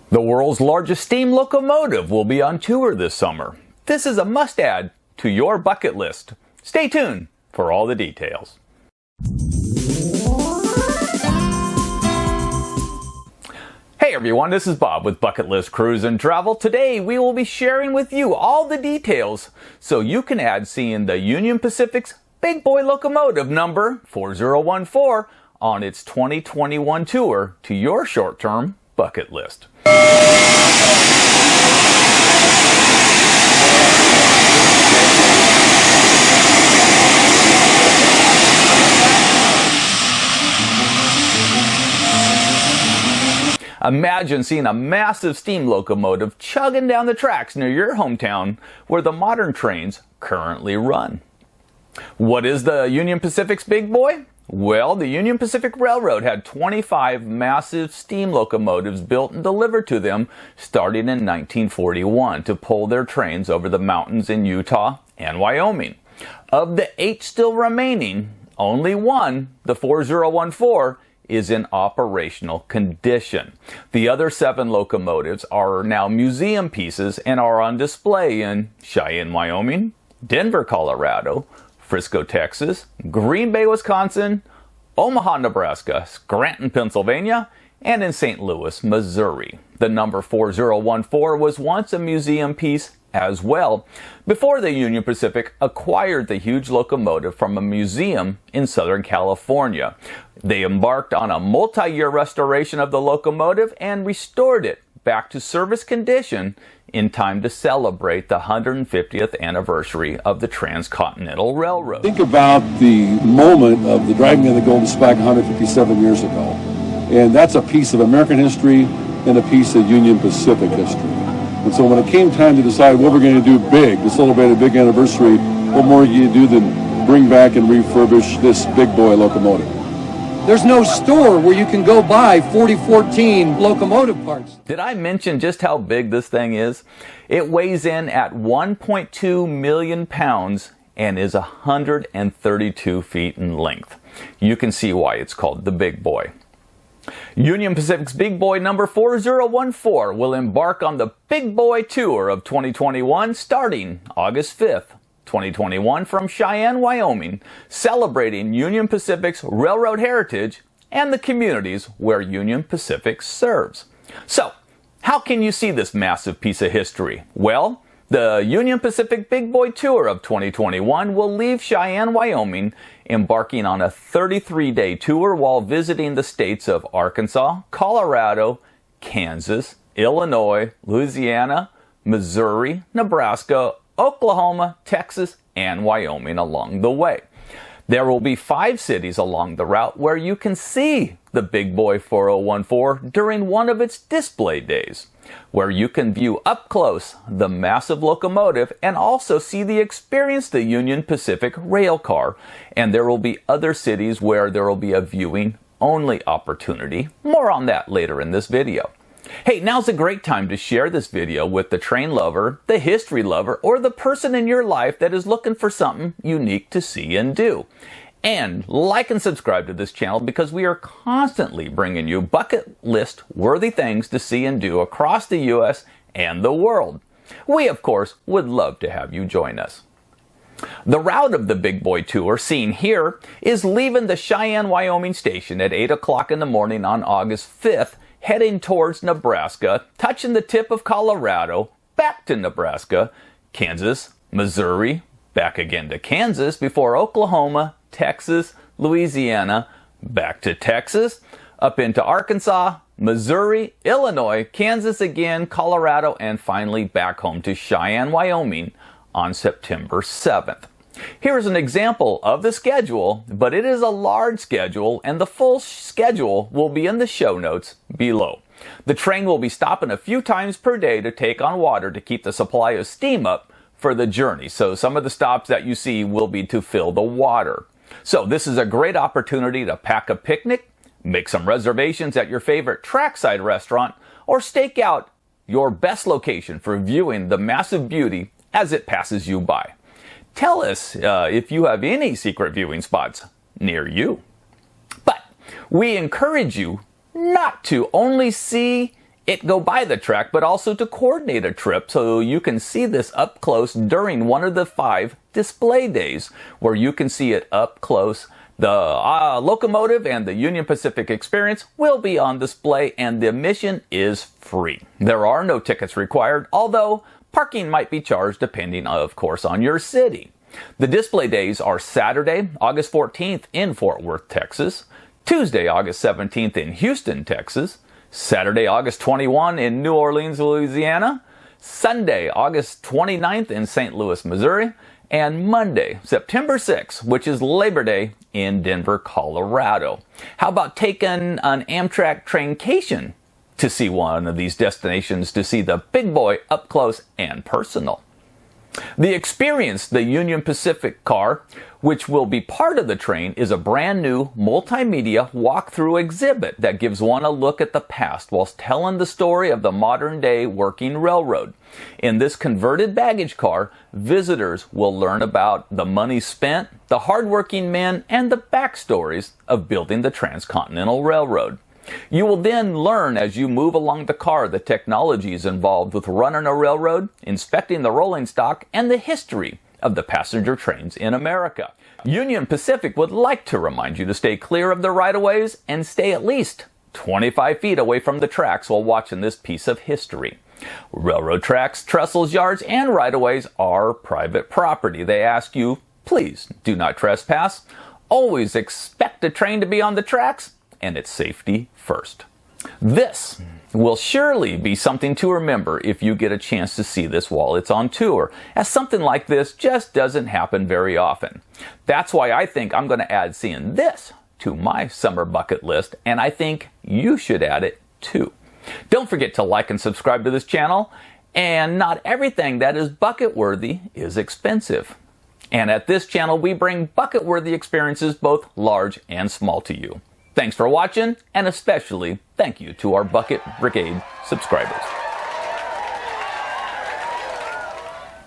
The world's largest steam locomotive will be on tour this summer. This is a must-add to your bucket list. Stay tuned for all the details. Hey everyone, this is Bob with Bucket List Cruise and Travel. Today we will be sharing with you all the details so you can add seeing the Union Pacific's Big Boy Locomotive number 4014 on its 2021 tour to your short-term bucket list. Imagine seeing a massive steam locomotive chugging down the tracks near your hometown where the modern trains currently run. What is the Union Pacific's Big Boy? Well, the Union Pacific Railroad had 25 massive steam locomotives built and delivered to them starting in 1941 to pull their trains over the mountains in Utah and Wyoming. Of the 8 still remaining, only one, the 4014, is in operational condition. The other 7 locomotives are now museum pieces and are on display in Cheyenne, Wyoming, Denver, Colorado, Frisco, Texas, Green Bay, Wisconsin, Omaha, Nebraska, Scranton, Pennsylvania, and in St. Louis, Missouri. The number 4014 was once a museum piece as well, before the Union Pacific acquired the huge locomotive from a museum in Southern California. They embarked on a multi-year restoration of the locomotive and restored it back to service condition in time to celebrate the 150th anniversary of the Transcontinental Railroad. Think about the moment of the driving of the Golden Spike 157 years ago. And that's a piece of American history and a piece of Union Pacific history. And so when it came time to decide what we're going to do big, to celebrate a big anniversary, what more can you do than bring back and refurbish this big boy locomotive? There's no store where you can go buy 4014 locomotive parts. Did I mention just how big this thing is? It weighs in at 1.2 million pounds and is 132 feet in length. You can see why it's called the Big Boy. Union Pacific's Big Boy number 4014 will embark on the Big Boy Tour of 2021 starting August 5th. 2021 from Cheyenne, Wyoming, celebrating Union Pacific's railroad heritage and the communities where Union Pacific serves. So, how can you see this massive piece of history? Well, the Union Pacific Big Boy Tour of 2021 will leave Cheyenne, Wyoming, embarking on a 33-day tour while visiting the states of Arkansas, Colorado, Kansas, Illinois, Louisiana, Missouri, Nebraska, Oklahoma, Texas, and Wyoming along the way. There will be 5 cities along the route where you can see the Big Boy 4014 during one of its display days, where you can view up close the massive locomotive and also see the experience the Union Pacific rail car. And there will be other cities where there will be a viewing only opportunity. More on that later in this video. Hey, now's a great time to share this video with the train lover, the history lover, or the person in your life that is looking for something unique to see and do. And like and subscribe to this channel because we are constantly bringing you bucket list worthy things to see and do across the U.S. and the world. We, of course, would love to have you join us. The route of the Big Boy Tour, seen here, is leaving the Cheyenne, Wyoming station at 8 o'clock in the morning on August 5th, heading towards Nebraska, touching the tip of Colorado, back to Nebraska, Kansas, Missouri, back again to Kansas, before Oklahoma, Texas, Louisiana, back to Texas, up into Arkansas, Missouri, Illinois, Kansas again, Colorado, and finally back home to Cheyenne, Wyoming on September 7th. Here's an example of the schedule, but it is a large schedule and the full schedule will be in the show notes below. The train will be stopping a few times per day to take on water to keep the supply of steam up for the journey. So some of the stops that you see will be to fill the water. So this is a great opportunity to pack a picnic, make some reservations at your favorite trackside restaurant, or stake out your best location for viewing the massive beauty as it passes you by. Tell us if you have any secret viewing spots near you. But we encourage you not to only see go by the track, but also to coordinate a trip so you can see this up close during one of the 5 display days where you can see it up close. The locomotive and the Union Pacific experience will be on display, and the admission is free. There are no tickets required, although parking might be charged depending, of course, on your city. The display days are Saturday, August 14th in Fort Worth, Texas, Tuesday, August 17th in Houston, Texas, Saturday, August 21 in New Orleans, Louisiana, Sunday, August 29th in St. Louis, Missouri, and Monday, September 6th, which is Labor Day, in Denver, Colorado. How about taking an Amtrak train cation to see one of these destinations to see the big boy up close and personal? The Experience, the Union Pacific car, which will be part of the train, is a brand new multimedia walkthrough exhibit that gives one a look at the past whilst telling the story of the modern day working railroad. In this converted baggage car, visitors will learn about the money spent, the hardworking men, and the backstories of building the Transcontinental Railroad. You will then learn as you move along the car the technologies involved with running a railroad, inspecting the rolling stock, and the history of the passenger trains in America. Union Pacific would like to remind you to stay clear of the right-of-ways and stay at least 25 feet away from the tracks while watching this piece of history. Railroad tracks, trestles, yards, and right-of-ways are private property. They ask you, please do not trespass. Always expect a train to be on the tracks, and its safety first. This will surely be something to remember if you get a chance to see this while it's on tour, as something like this just doesn't happen very often. That's why I think I'm going to add seeing this to my summer bucket list, and I think you should add it too. Don't forget to like and subscribe to this channel, and not everything that is bucket-worthy is expensive. And at this channel, we bring bucket-worthy experiences both large and small to you. Thanks for watching, and especially thank you to our Bucket Brigade subscribers.